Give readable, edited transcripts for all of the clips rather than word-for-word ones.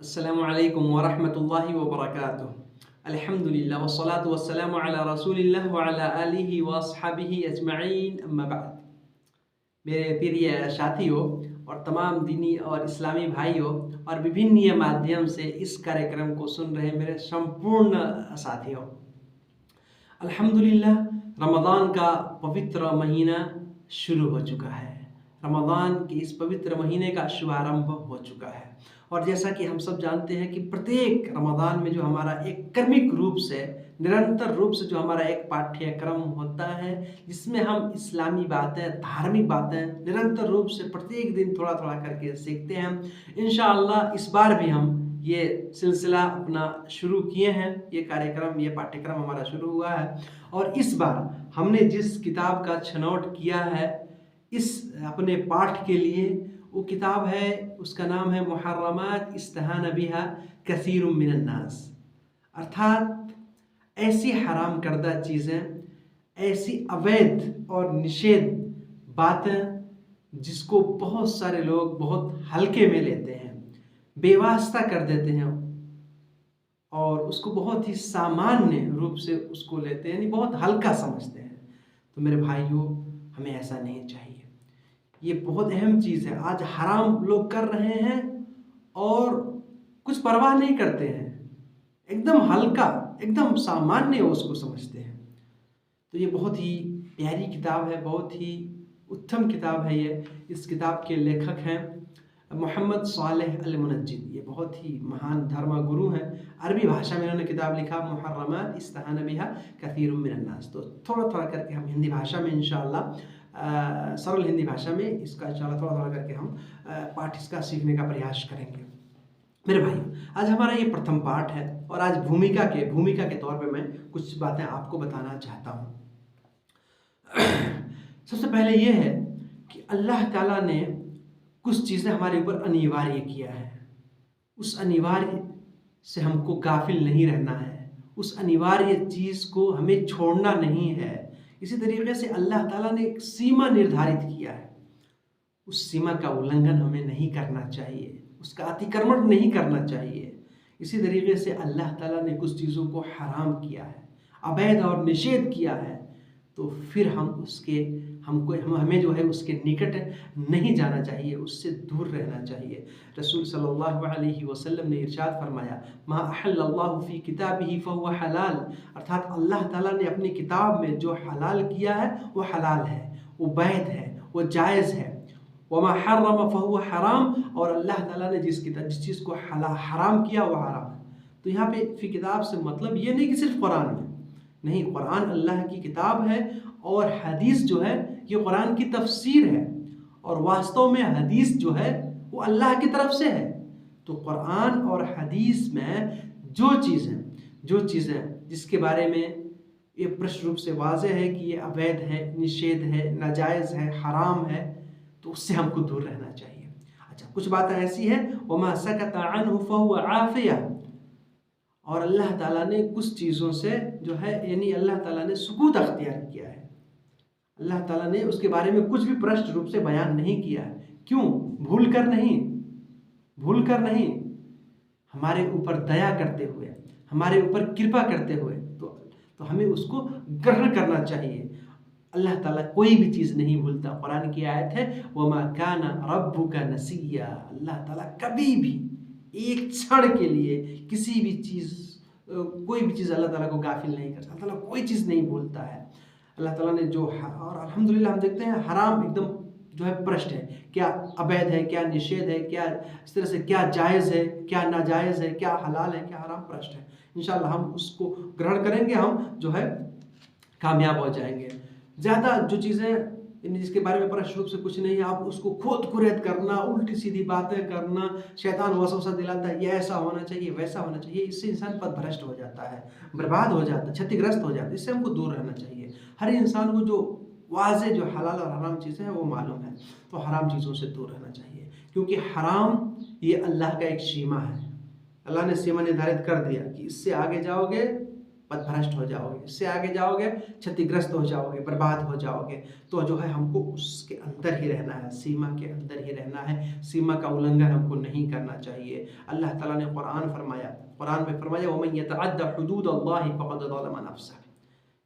अस्सलामु अलैकुम वरहमतुल्लाहि वबरकातुह। अल्हम्दुलिल्लाह वस्सलातु वस्सलामु अला रसूलिल्लाह व अला आलिहि व अस्हाबिहि अजमईन, अम्मा बाद। मेरे प्रिय साथियों और तमाम दीनी और इस्लामी भाइयों और विभिन्न माध्यम से इस कार्यक्रम को सुन रहे मेरे संपूर्ण साथियों, अल्हम्दुलिल्लाह रमज़ान का पवित्र महीना शुरू हो चुका है। रमज़ान के इस पवित्र महीने का शुभारंभ हो चुका है और जैसा कि हम सब जानते हैं कि प्रत्येक रमज़ान में जो हमारा एक क्रमिक रूप से निरंतर रूप से जो हमारा एक पाठ्यक्रम होता है, जिसमें हम इस्लामी बातें, धार्मिक बातें निरंतर रूप से प्रत्येक दिन थोड़ा थोड़ा करके सीखते हैं। इंशाअल्लाह इस बार भी हम ये सिलसिला अपना शुरू किए हैं, ये कार्यक्रम, ये पाठ्यक्रम हमारा शुरू हुआ है और इस बार हमने जिस किताब का छनौट किया है इस अपने पाठ के लिए, वो किताब है, उसका नाम है मुहर्रमात इस्तहान बिहा कसीरुम मिनन नास, अर्थात ऐसी हराम करदा चीज़ें, ऐसी अवैध और निषेध बातें जिसको बहुत सारे लोग बहुत हल्के में लेते हैं, बेवास्ता कर देते हैं और उसको बहुत ही सामान्य रूप से उसको लेते हैं, यानी बहुत हल्का समझते हैं। तो मेरे भाइयों, हमें ऐसा नहीं चाहिए। ये बहुत अहम चीज़ है। आज हराम लोग कर रहे हैं और कुछ परवाह नहीं करते हैं, एकदम हल्का, एकदम सामान्य उसको समझते हैं। तो ये बहुत ही प्यारी किताब है, बहुत ही उत्तम किताब है ये। इस किताब के लेखक हैं मोहम्मद सालेह अल मुनज्जिद। ये बहुत ही महान धर्म गुरु हैं। अरबी भाषा में इन्होंने किताब लिखा मुहर्रमात इस्तहान बिहा कसीरुम मिनन नास। तो थोड़ा थोड़ा करके हम हिंदी भाषा में इंशाअल्लाह सरल हिंदी भाषा में इसका इंशाअल्लाह थोड़ा थोड़ा करके हम पाठ इसका सीखने का प्रयास करेंगे। मेरे भाई, आज हमारा ये प्रथम पाठ है और आज भूमिका के तौर पे मैं कुछ बातें आपको बताना चाहता हूँ। सबसे पहले ये है कि अल्लाह ताला ने कुछ चीज़ें हमारे ऊपर अनिवार्य किया है। उस अनिवार्य से हमको गाफिल नहीं रहना है, उस अनिवार्य चीज़ को हमें छोड़ना नहीं है। इसी तरीके से अल्लाह ताला ने एक सीमा निर्धारित किया है, उस सीमा का उल्लंघन हमें नहीं करना चाहिए, उसका अतिक्रमण नहीं करना चाहिए। इसी तरीके से अल्लाह ताला ने कुछ चीज़ों को हराम किया है, अवैध और निषेध किया है, तो फिर हमें जो है उसके निकट नहीं जाना चाहिए, उससे दूर रहना चाहिए। रसूल सल्लल्लाहु अलैहि वसल्लम ने इरशाद फरमाया, मा अहल्लल्लाहु फी किताबिही फहुव हलाल, अर्थात अल्लाह ताला ने अपनी किताब में जो हलाल किया है वो हलाल है, वो वैध है, वो जायज़ है। वमा हर्रम फहुव हराम, और अल्लाह ताला ने जिस चीज़ को हराम किया वो हराम है। तो यहाँ पे फी किताब से मतलब ये नहीं कि सिर्फ कुरान में, नहीं, कुरान अल्लाह की किताब है और हदीस जो है ये कुरान की तफसीर है और वास्तव में हदीस जो है वो अल्लाह की तरफ से है। तो कुरान और हदीस में जो चीज़ें जिसके बारे में ये स्पष्ट रूप से वाज़ेह है कि ये अवैध है, निषेध है, नाजायज़ है, हराम है, तो उससे हमको दूर रहना चाहिए। अच्छा, कुछ बातें ऐसी है, वमा सकता अन्हु फहुव आफिया, और अल्लाह ताला ने कुछ चीज़ों से जो है, यानी अल्लाह ताला ने सुकूत अख्तियार किया है। अल्लाह ताला ने उसके बारे में कुछ भी स्पष्ट रूप से बयान नहीं किया है। क्यों? भूल कर नहीं, हमारे ऊपर दया करते हुए, हमारे ऊपर कृपा करते हुए, तो हमें उसको ग्रहण करना चाहिए। अल्लाह ताला कोई भी चीज़ नहीं भूलता। कुरान की आयत है, वमा काना रब्बुका नसिया, अल्लाह ताला कभी भी एक क्षण के लिए किसी भी चीज़, कोई भी चीज़ अल्लाह ताला को गाफिल नहीं करता। अल्लाह ताला कोई चीज़ नहीं भूलता है। अल्लाह ताला ने जो, और अल्हम्दुलिल्लाह हम देखते हैं हराम एकदम जो है प्रश्न है, क्या अवैध है, क्या निषेध है, क्या इस तरह से, क्या जायज़ है, क्या नाजायज़ है, क्या हलाल है, क्या हराम, प्रश्न है। इंशाअल्लाह हम उसको ग्रहण करेंगे, हम जो है कामयाब हो जाएंगे। ज़्यादा जो चीज़ें जिसके बारे में स्पष्ट रूप से कुछ नहीं है, आप उसको खुद कुरेद करना, उल्टी सीधी बातें करना, शैतान वसवसा दिलाता है ये ऐसा होना चाहिए, वैसा होना चाहिए, इससे इंसान पथभ्रष्ट हो जाता है, बर्बाद हो जाता है, क्षतिग्रस्त हो जाता है। इससे हमको दूर रहना चाहिए। हर इंसान को जो वाज़ेह जो हलाल और हराम चीज़ें हैं वो मालूम है, तो हराम चीज़ों से दूर रहना चाहिए, क्योंकि हराम ये अल्लाह का एक सीमा है। अल्लाह ने सीमा निर्धारित कर दिया कि इससे आगे जाओगे पथभ्रष्ट हो जाओगे, इससे आगे जाओगे क्षतिग्रस्त हो जाओगे, बर्बाद हो जाओगे। तो जो है हमको उसके अंदर ही रहना है, सीमा के अंदर ही रहना है, सीमा का उल्लंघन हमको नहीं करना चाहिए। अल्लाह ताला ने कुरान में फरमाया वमन यतअद्दा हुदूदल्लाहि फ़क़द ज़लम नफ्सह,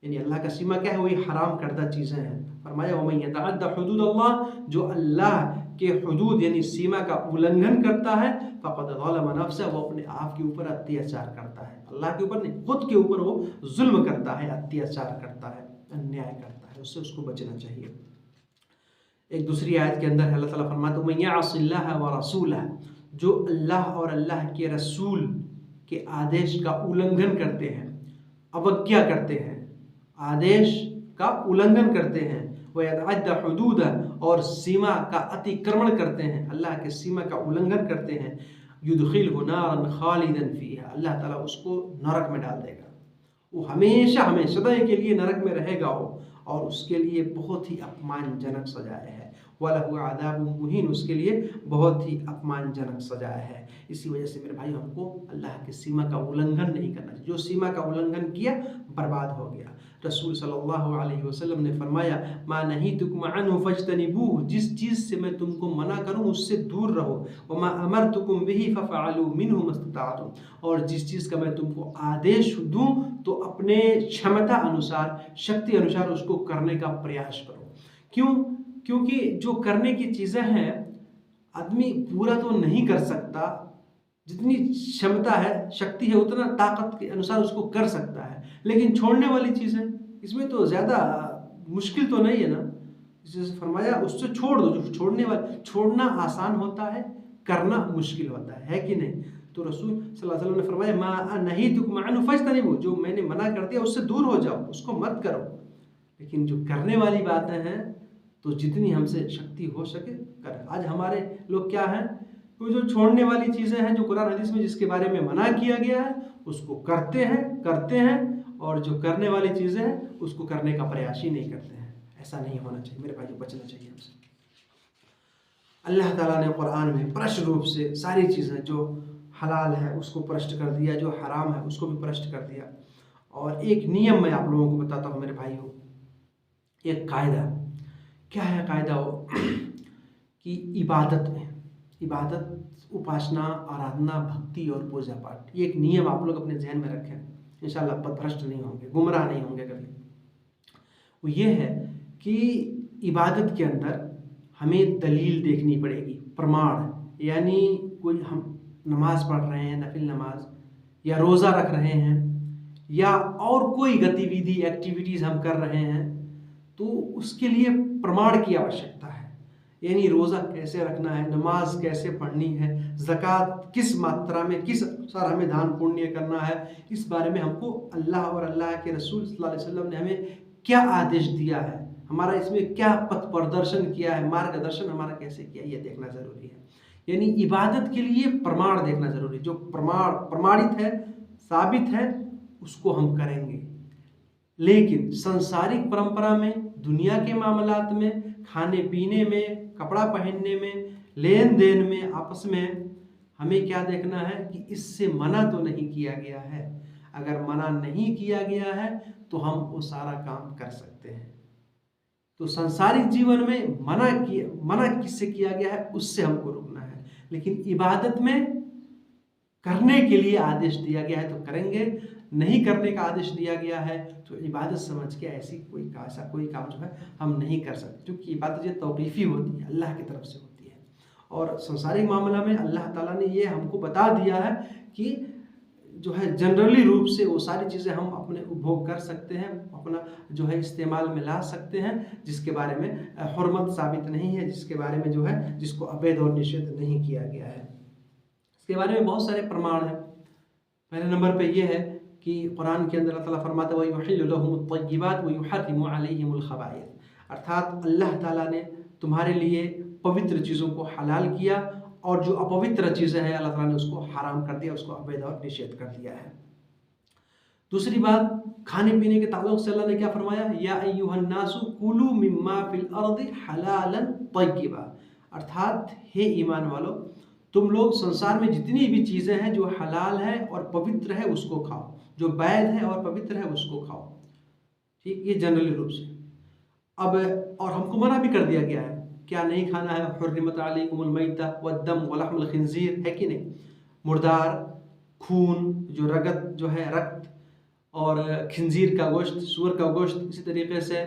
यानी अल्लाह का सीमा क्या है, वही हराम करदा चीज़ें हैं। फरमाया वमन यतअद्दा हुदूदल्लाह, जो अल्लाह के हुदूद यानी सीमा का उल्लंघन करता है, फ़क़द ज़लम नफ्सह, वो अपने आप के ऊपर अत्याचार करता है, अल्लाह के ऊपर नहीं, खुद के ऊपर वो जुल्म करता है, अत्याचार करता है, अन्याय करता है, उससे उसको बचना चाहिए। एक दूसरी आयत के अंदर अल्लाह ताला फरमाते हैं मन यअसिल्लाह व रसूलह, जो अल्लाह और अल्लाह के रसूल के आदेश का उल्लंघन करते हैं, अवज्ञा करते हैं, आदेश का उल्लंघन करते हैं, वह यतअद्दा हुदूदह, और सीमा का अतिक्रमण करते हैं, अल्लाह के सीमा का उल्लंघन करते हैं, युदखिलहु नारन खालिदन फीहा, अल्लाह ताला उसको नरक में डाल देगा, वो हमेशा हमेशा सदैव के लिए नरक में रहेगा वो, और उसके लिए बहुत ही अपमानजनक सजाए है, वलहु अज़ाबुन मुहीन, उसके लिए बहुत ही अपमानजनक सजाए है। इसी वजह से मेरे भाई हमको अल्लाह की सीमा का उल्लंघन नहीं करना चाहिए, जो सीमा का उल्लंघन किया बर्बाद हो गया। रसूल सल्लल्लाहु अलैहि वसल्लम ने फरमाया मा नहीतुकुम अन्हु फज्तनिबूहु, जिस चीज़ से मैं तुमको मना करूं उससे दूर रहो, वमा अमरतुकुम बिही फफअलू मिन्हु मस्तताअतुम, और जिस चीज़ का मैं तुमको आदेश दूं तो अपने क्षमता अनुसार, शक्ति अनुसार उसको करने का प्रयास करो। क्यों? क्योंकि जो करने की चीज़ें हैं आदमी पूरा तो नहीं कर सकता, जितनी क्षमता है, शक्ति है, उतना ताकत के अनुसार उसको कर सकता है, लेकिन छोड़ने वाली चीज़ें इसमें तो ज़्यादा मुश्किल तो नहीं है ना, जैसे फरमाया उससे छोड़ दो, जो छोड़ने वाला, छोड़ना आसान होता है, करना मुश्किल होता है कि नहीं। तो रसूल सल्लल्लाहु अलैहि वसल्लम ने फरमाया मा नहीतुकुम अन्हु फज्तनिबूहु, जो मैंने मना कर दिया उससे दूर हो जाओ, उसको मत करो। लेकिन जो करने वाली बातें हैं तो जितनी हमसे शक्ति हो सके कर। आज हमारे लोग क्या हैं, तो जो छोड़ने वाली चीज़ें हैं, जो कुरान हदीस में जिसके बारे में मना किया गया है उसको करते हैं, और जो करने वाली चीज़ें हैं उसको करने का प्रयास ही नहीं करते हैं। ऐसा नहीं होना चाहिए मेरे भाई, बचना चाहिए हमसे। अल्लाह ताला ने कुरान में स्पष्ट रूप से सारी चीज़ें, जो हलाल है उसको स्पष्ट कर दिया, जो हराम है उसको भी स्पष्ट कर दिया। और एक नियम मैं आप लोगों को बताता हूँ मेरे भाइयों, एक कायदा। क्या है कायदा? वो कि इबादत में, इबादत, उपासना, आराधना, भक्ति और पूजा पाठ, ये एक नियम आप लोग अपने जहन में रखें, इंशाल्लाह पथभ्रष्ट नहीं होंगे, गुमराह नहीं होंगे कभी। वो ये है कि इबादत के अंदर हमें दलील देखनी पड़ेगी, प्रमाण, यानी कोई हम नमाज पढ़ रहे हैं, नफिल नमाज, या रोज़ा रख रहे हैं, या और कोई गतिविधि एक्टिविटीज़ हम कर रहे हैं, तो उसके लिए प्रमाण की आवश्यकता है। यानी रोज़ा कैसे रखना है, नमाज कैसे पढ़नी है, ज़कात किस मात्रा में, किस अनुसार हमें दान पुण्य करना है, इस बारे में हमको अल्लाह और अल्लाह के रसूल सल्लल्लाहु अलैहि वसल्लम ने हमें क्या आदेश दिया है, हमारा इसमें क्या पथ प्रदर्शन किया है, मार्गदर्शन हमारा कैसे किया, ये देखना ज़रूरी है। यानी इबादत के लिए प्रमाण देखना ज़रूरी है, जो प्रमाणित है, साबित है, उसको हम करेंगे। लेकिन सांसारिक परंपरा में, दुनिया के मामलात में, खाने पीने में, कपड़ा पहनने में, लेन देन में, आपस में, हमें क्या देखना है कि इससे मना तो नहीं किया गया है। अगर मना नहीं किया गया है तो हम वो सारा काम कर सकते हैं। तो सांसारिक जीवन में मना किससे किया गया है, उससे हमको रुकना है। लेकिन इबादत में करने के लिए आदेश दिया गया है तो करेंगे, नहीं करने का आदेश दिया गया है तो इबादत समझ के ऐसा कोई काम जो है हम नहीं कर सकते, क्योंकि इबादत ये तौक़ीफ़ी होती है, अल्लाह की तरफ से होती है। और संसारिक मामला में अल्लाह ताला ने ये हमको बता दिया है कि जो है जनरली रूप से वो सारी चीज़ें हम अपने उपभोग कर सकते हैं, अपना जो है इस्तेमाल में ला सकते हैं, जिसके बारे में हुर्मत साबित नहीं है, जिसके बारे में जो है जिसको अवैध और निषिद्ध नहीं किया गया है। इसके बारे में बहुत सारे प्रमाण हैं। पहले नंबर पे ये है कि कुरान के अंदर अल्लाह ताला फरमाता है वयुहिल्लु लहुमुत-तय्यिबात वयुहर्रिमु अलैहिमुल खबाइथ, अर्थात अल्लाह ताला ने तुम्हारे लिए पवित्र चीज़ों को हलाल किया और जो अपवित्र चीज़ें हैं अल्लाह ताला ने उसको हराम कर दिया, उसको अवैध और निषेध कर दिया है। दूसरी बात, खाने पीने के ताल्लुक से अल्लाह ने क्या फरमाया, या अय्युहन नासु कुलू मिम्मा फिल अर्दि हलालन तय्यिबा, अर्थात हे ईमान वालो तुम लोग संसार में जितनी भी चीज़ें हैं जो हलाल है और पवित्र है उसको खाओ, जो वैध है और पवित्र है उसको खाओ। ठीक, ये जनरली रूप से। अब और हमको मना भी कर दिया गया है, क्या नहीं खाना है, हुर्रिमत अलैकुमुल मैता वद्दम वलहमुल खिंजीर, है कि नहीं। मुर्दार, खून, जो रगत जो है रक्त, और खिंजीर का गोश्त, सूअर का गोश्त, इसी तरीके से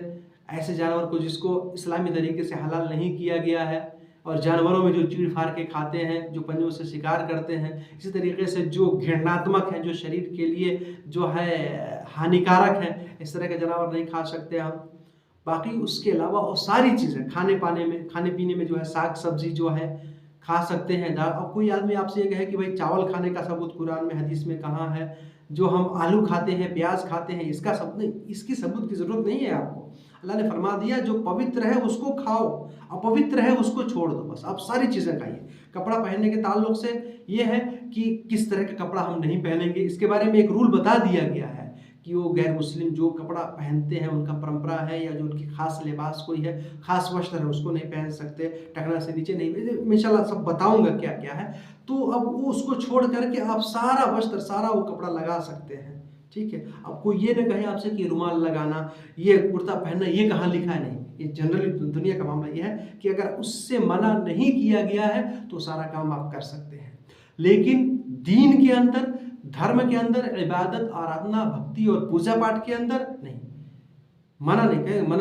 ऐसे जानवर को जिसको इस्लामी तरीके से हलाल नहीं किया गया है, और जानवरों में जो चीड़ फाड़ के खाते हैं, जो पंजों से शिकार करते हैं, इसी तरीके से जो घृणात्मक हैं, जो शरीर के लिए जो है हानिकारक हैं, इस तरह के जानवर नहीं खा सकते हम। बाकी उसके अलावा और सारी चीज़ें खाने पीने में जो है साग सब्जी जो है खा सकते हैं। दाल, अब कोई आदमी आपसे ये कहे कि भाई चावल खाने का सबूत कुरान में हदीस में कहाँ है, जो हम आलू खाते हैं प्याज खाते हैं इसका सबूत नहीं, इसकी सबूत की ज़रूरत नहीं है आपको। अल्लाह ने फरमा दिया जो पवित्र है उसको खाओ, अपवित्र है उसको छोड़ दो, बस आप सारी चीज़ें खाइए। कपड़ा पहनने के ताल्लुक से ये है कि किस तरह का कपड़ा हम नहीं पहनेंगे, इसके बारे में एक रूल बता दिया गया है कि वो गैर मुस्लिम जो कपड़ा पहनते हैं उनका परंपरा है या जो उनकी खास लिबास कोई है, खास वस्त्र है, उसको नहीं पहन सकते, टखना से नीचे नहीं, इंशाल्लाह सब बताऊंगा क्या क्या है। तो अब वो उसको छोड़ करके आप सारा वस्त्र, सारा वो कपड़ा लगा सकते हैं। ठीक है, अब कोई ये ना कहे आपसे कि रुमाल लगाना, ये कुर्ता पहनना, ये कहाँ लिखा है, नहीं। ये जनरली दुनिया का मामला ये है कि अगर उससे मना नहीं किया गया है तो सारा काम आप कर सकते हैं। लेकिन दीन के अंदर, धर्म के अंदर, इबादत, आराधना, भक्ति और पूजा पाठ के अंदर नहीं, मना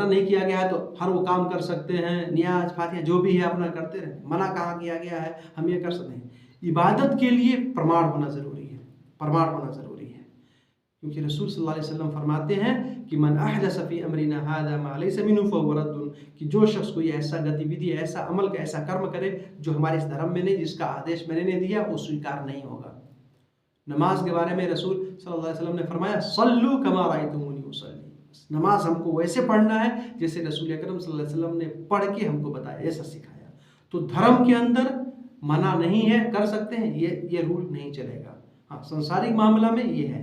नहीं किया गया है तो हर वो काम कर सकते हैं, नियाज फातिहा जो भी है अपना करते रहे। मना कहाँ किया गया है, हम ये कर सकते हैं। इबादत के लिए प्रमाण होना ज़रूरी है, प्रमाण होना ज़रूरी है, क्योंकि रसूल सल्लल्लाहु अलैहि वसल्लम फरमाते हैं कि मन अहदस फी अमरिना हादा मा लैसा मिन्हु फहुव रद्दुन, कि जो शख्स कोई ऐसा गतिविधि, ऐसा अमल का ऐसा कर्म करे जो हमारे इस धर्म में नहीं, जिसका आदेश मैंने नहीं दिया, वो स्वीकार नहीं होगा। नमाज के बारे में रसूल सल्लल्लाहु अलैहि वसल्लम ने फरमाया सल्लू कमा रायतुमूनी उसल्ली, नमाज हमको वैसे पढ़ना है जैसे रसूल अकरम सल्लल्लाहु अलैहि वसल्लम ने पढ़ के हमको बताया, ऐसा सिखाया। तो धर्म के अंदर मना नहीं है, कर सकते हैं, ये रूल नहीं चलेगा। हाँ, संसारिक मामला में ये है।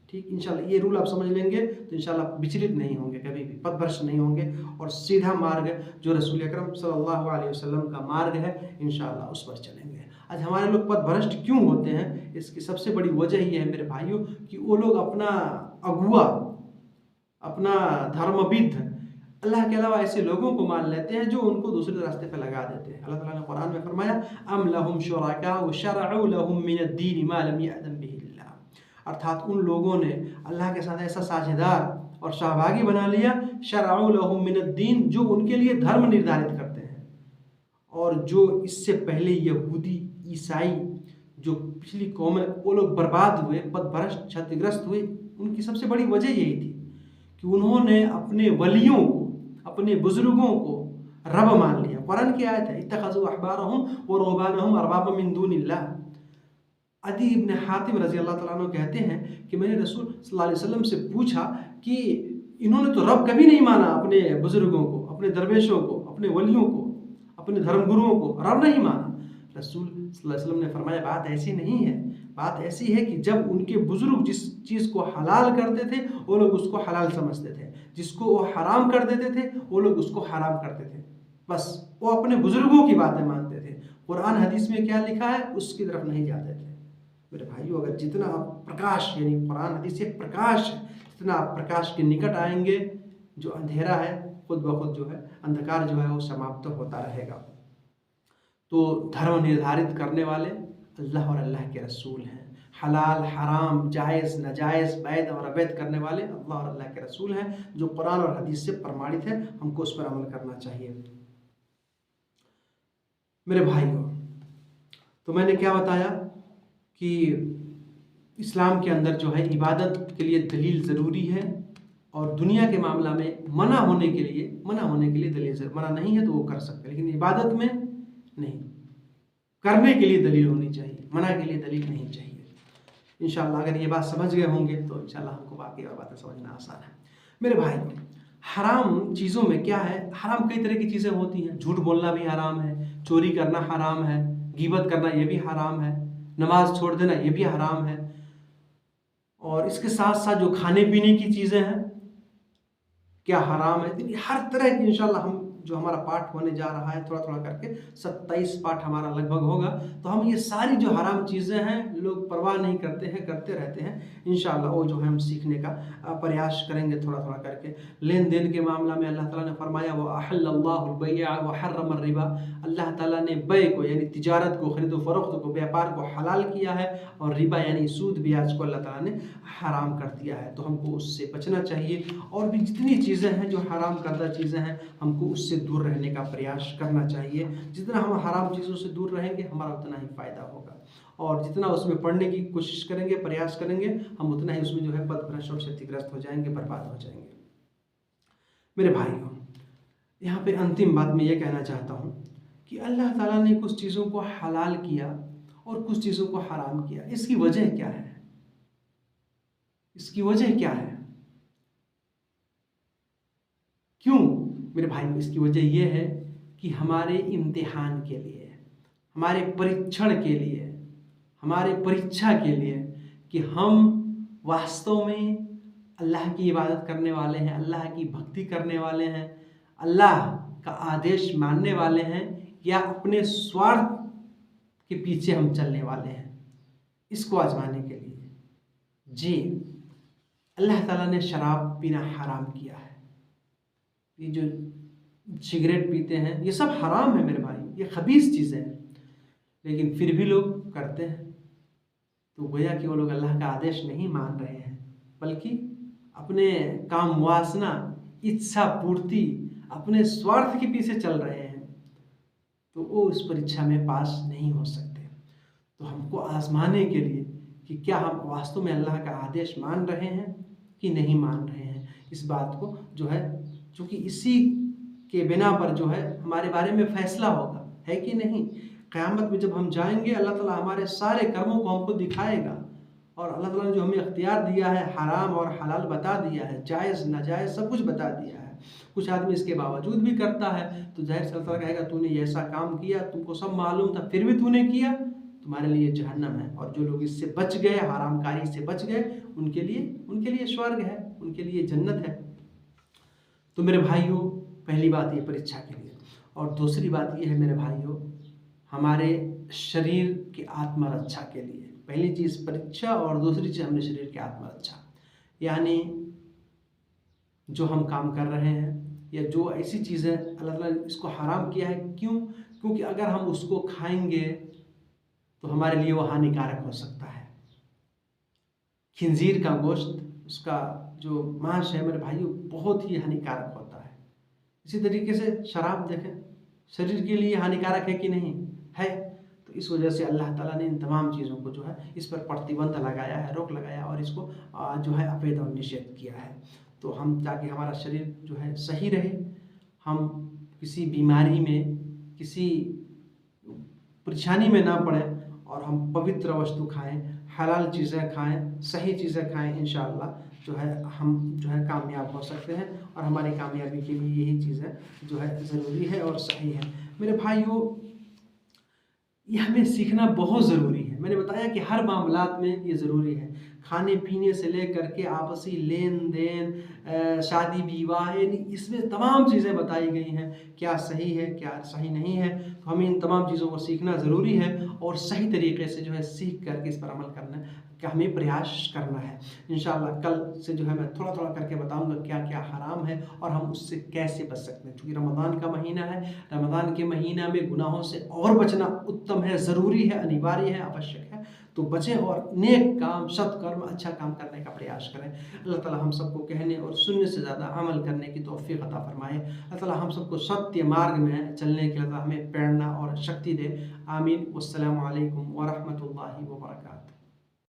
ठीक, इंशाल्लाह ये रूल आप समझ लेंगे तो इंशाल्लाह विचलित नहीं होंगे, कभी भी पथभ्रष्ट नहीं होंगे, और सीधा मार्ग जो रसूल अकरम सल्लल्लाहु अलैहि वसल्लम का मार्ग है इंशाल्लाह उस पर चलेंगे। आज हमारे लोग पथभ्रष्ट क्यों होते हैं, इसकी सबसे बड़ी वजह ये है मेरे भाइयों कि वो लोग अपना अगुआ, अपना धर्मविद अल्लाह के अलावा ऐसे लोगों को मान लेते हैं जो उनको दूसरे रास्ते पर लगा देते हैं। अल्लाह ताला ने कुरान में फरमाया अम लहुम शुरकाउ शरअu लहुम मिनद्दीन मा लम यअज़न बिही अल्लाह, अर्थात उन लोगों ने अल्लाह के साथ ऐसा साझेदार और सहभागी बना लिया, शरअu लहुम मिनद्दीन, जो उनके लिए धर्म निर्धारित करते हैं, और जो इससे पहले यहूदी, ईसाई, जो पिछली कौमें, वो लोग बर्बाद हुए, पथभ्रष्ट, क्षतिग्रस्त हुए। उनकी सबसे बड़ी वजह यही थी कि उन्होंने अपने वलियों को, अपने बुजुर्गों को रब मान लिया। कुरान की आयत है इत्तखज़ू अहबारहुम व रुहबानहुम अरबाबा मिन दूनिल्लाह। अदी इब्न हातिम रज़ी अल्लाह तआला अन्हु कहते हैं कि मैंने रसूल सल्लल्लाहु अलैहि वसल्लम से पूछा कि इन्होंने तो रब कभी नहीं माना, अपने बुजुर्गों को, अपने दरवेशों को, अपने वलियों को, अपने धर्मगुरुओं को रब नहीं माना। रसूल सल्लल्लाहु अलैहि वसल्लम ने फरमाया बात ऐसी नहीं है, बात ऐसी है कि जब उनके बुजुर्ग जिस चीज़ को हलाल करते थे वो लोग उसको हलाल समझते थे, जिसको वो हराम कर देते थे वो लोग उसको हराम करते थे। बस वो अपने बुजुर्गों की बातें मानते थे, कुरान हदीस में क्या लिखा है उसकी तरफ नहीं जाते थे। मेरे भाइयों, अगर जितना आप प्रकाश, यानी कुरान हदीस से प्रकाश, जितना आप प्रकाश के निकट आएंगे, जो अंधेरा है खुद ब खुद जो है, अंधकार जो है वो समाप्त होता रहेगा। तो धर्म निर्धारित करने वाले अल्लाह और अल्लाह के रसूल हैं। हलाल हराम, जायज़ नाजायज़, वैध और अवैध करने वाले अल्लाह और अल्लाह के रसूल हैं, जो कुरान और हदीस से प्रमाणित है। हमको उस पर अमल करना चाहिए। मेरे भाइयों, तो मैंने क्या बताया कि इस्लाम के अंदर जो है इबादत के लिए दलील ज़रूरी है, और दुनिया के मामला में मना होने के लिए दलील ज़रूरी, मना नहीं है तो वो कर सकते, लेकिन इबादत में नहीं, करने के लिए दलील होनी चाहिए, मना के लिए दलील नहीं चाहिए। इंशाअल्लाह अगर ये बात समझ गए होंगे तो इंशाअल्लाह हमको बाकी और बातें समझना आसान है। मेरे भाई, हराम चीज़ों में क्या है, हराम कई तरह की चीज़ें होती हैं। झूठ बोलना भी हराम है, चोरी करना हराम है, गीबत करना ये भी हराम है, नमाज छोड़ देना ये भी हराम है, और इसके साथ साथ जो खाने पीने की चीज़ें हैं क्या हराम है, हर तरह की इंशाअल्लाह हम जो हमारा पाठ होने जा रहा है, थोड़ा थोड़ा करके 27 पाठ हमारा लगभग होगा। तो हम ये सारी जो हराम चीज़ें हैं लोग परवाह नहीं करते हैं, करते रहते हैं। इंशाअल्लाह वो जो है हम सीखने का प्रयास करेंगे थोड़ा थोड़ा करके। लेन देन के मामला में अल्लाह ताला ने फरमाया व अहल्लल्लाहुल बैअ व हर्रम रिबा, अल्लाह ताला ने बै को यानी तिजारत को, खरीदो फरोख्त को, व्यापार को हलाल किया है, और रिबा यानी सूद ब्याज को अल्लाह ताला ने हराम कर दिया है। तो हमको उससे बचना चाहिए, और भी जितनी चीज़ें हैं जो हराम करदा चीज़ें हैं हमको उससे दूर रहने का प्रयास करना चाहिए। जितना हम हराम चीज़ों से दूर रहेंगे हमारा उतना ही फ़ायदा होगा, और जितना उसमें पढ़ने की कोशिश करेंगे, प्रयास करेंगे, हम उतना ही उसमें जो है पथभ्रष्ट और क्षतिग्रस्त हो जाएंगे, बर्बाद हो जाएंगे। मेरे भाइयों, यहाँ पे अंतिम बात मैं ये कहना चाहता हूँ कि अल्लाह ताला ने कुछ चीज़ों को हलाल किया और कुछ चीज़ों को हराम किया। इसकी वजह क्या है? इसकी वजह क्या है? क्यों मेरे भाई? इसकी वजह यह है कि हमारे इम्तिहान के लिए, हमारे परीक्षण के लिए, हमारे परीक्षा के लिए, कि हम वास्तव में अल्लाह की इबादत करने वाले हैं, अल्लाह की भक्ति करने वाले हैं, अल्लाह का आदेश मानने वाले हैं, या अपने स्वार्थ के पीछे हम चलने वाले हैं। इसको आजमाने के लिए जी अल्लाह ताला ने शराब पीना हराम किया है। ये जो सिगरेट पीते हैं ये सब हराम है मेरे भाई, ये खबीस चीज़ें हैं, लेकिन फिर भी लोग करते हैं। तो गोया कि वो लोग अल्लाह का आदेश नहीं मान रहे हैं, बल्कि अपने काम वासना, इच्छा पूर्ति, अपने स्वार्थ के पीछे चल रहे हैं। तो वो उस परीक्षा में पास नहीं हो सकते। तो हमको आजमाने के लिए कि क्या हम वास्तव में अल्लाह का आदेश मान रहे हैं कि नहीं मान रहे हैं, इस बात को जो है, चूँकि इसी के बिना पर जो है हमारे बारे में फैसला होगा, है कि नहीं। क़यामत में जब हम जाएंगे अल्लाह ताला हमारे सारे कर्मों को हमको दिखाएगा, और अल्लाह ताला ने जो हमें अख्तियार दिया है, हराम और हलाल बता दिया है, जायज़ नाजायज़ सब कुछ बता दिया है। कुछ आदमी इसके बावजूद भी करता है, तो जाहिर सी अल्लाह ताला कहेगा तूने ऐसा काम किया, तुमको सब मालूम था, फिर भी तूने किया, तुम्हारे लिए जहन्नम है। और जो लोग इससे बच गए, हरामकारी से बच गए, उनके लिए स्वर्ग है, उनके लिए जन्नत है। तो मेरे भाइयों, पहली बात ये परीक्षा के लिए, और दूसरी बात ये है मेरे भाइयों, हमारे शरीर की आत्मरक्षा के लिए। पहली चीज़ परीक्षा, और दूसरी चीज़ हमने शरीर की आत्मरक्षा, यानी जो हम काम कर रहे हैं या जो ऐसी चीज़ें अल्लाह ताला ने इसको हराम किया है, क्यों? क्योंकि अगर हम उसको खाएंगे तो हमारे लिए वो हानिकारक हो सकता है। खिंजीर का गोश्त, उसका जो मांस है मेरे भाइयों, बहुत ही हानिकारक होता है। इसी तरीके से शराब देखें, शरीर के लिए हानिकारक है कि नहीं है। तो इस वजह से अल्लाह ताला ने इन तमाम चीज़ों को जो है इस पर प्रतिबंध लगाया है, रोक लगाया, और इसको जो है अवैध और निषेध किया है। तो हम, ताकि हमारा शरीर जो है सही रहे, हम किसी बीमारी में, किसी परेशानी में ना पड़े, और हम पवित्र वस्तु खाएं, हलाल चीज़ें खाएं, सही चीज़ें खाएं, इंशाअल्लाह जो है हम जो है कामयाब हो सकते हैं। और हमारी कामयाबी के लिए यही चीज़ें जो है ज़रूरी है और सही है। मेरे भाइयों, ये हमें सीखना बहुत ज़रूरी है। मैंने बताया कि हर मामलात में ये ज़रूरी है, खाने पीने से लेकर के आपसी लेन देन, शादी विवाह, यानी इसमें तमाम चीज़ें बताई गई हैं, क्या सही है क्या सही नहीं है। तो हमें इन तमाम चीज़ों को सीखना ज़रूरी है, और सही तरीके से जो है सीख करके इस पर अमल करना का हमें प्रयास करना है। इंशाअल्लाह कल से जो है मैं थोड़ा थोड़ा करके बताऊंगा क्या क्या हराम है और हम उससे कैसे बच सकते हैं। क्योंकि रमज़ान का महीना है, रमज़ान के महीना में गुनाहों से और बचना उत्तम है, ज़रूरी है, अनिवार्य है, आवश्यक है। तो बचें और नेक काम, सत्कर्म, अच्छा काम करने का प्रयास करें। अल्लाह ताला हम सबको कहने और सुनने से ज़्यादा अमल करने की तौफ़ीक़ अता फ़रमाए। अल्लाह ताला हम सबको सत्य मार्ग में चलने के लिए हमें प्रेरणा और शक्ति दे। आमीन। वस्सलामु अलैकुम व रहमतुल्लाहि व बरकातुहू।